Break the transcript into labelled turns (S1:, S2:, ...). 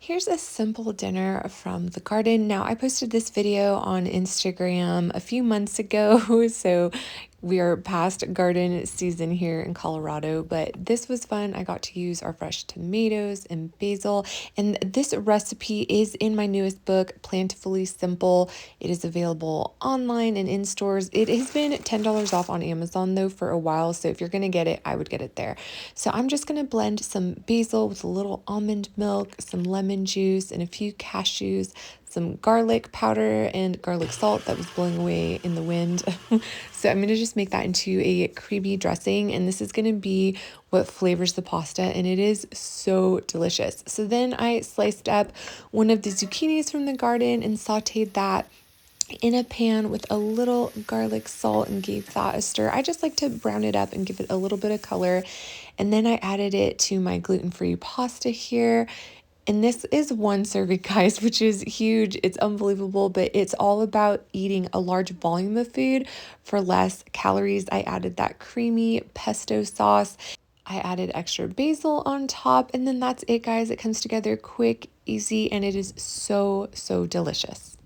S1: Here's a simple dinner from the garden. Now, I posted this video on Instagram a few months ago, so we are past garden season here in Colorado, but this was fun. I got to use our fresh tomatoes and basil, and this recipe is in my newest book, Plantifully Simple. It is available online and in stores. It has been $10 off on Amazon though for a while, so if you're gonna get it, I would get it there. So I'm just gonna blend some basil with a little almond milk, some lemon juice, and a few cashews, some garlic powder and garlic salt that was blowing away in the wind. So I'm going to just make that into a creamy dressing, and this is going to be what flavors the pasta, and it is so delicious. So then I sliced up one of the zucchinis from the garden and sauteed that in a pan with a little garlic salt and gave that a stir. I just like to brown it up and give it a little bit of color. And then I added it to my gluten-free pasta here. And this is one serving, guys, which is huge. It's unbelievable, but it's all about eating a large volume of food for less calories. I added that creamy pesto sauce. I added extra basil on top, and then that's it, guys. It comes together quick, easy, and it is so, so delicious.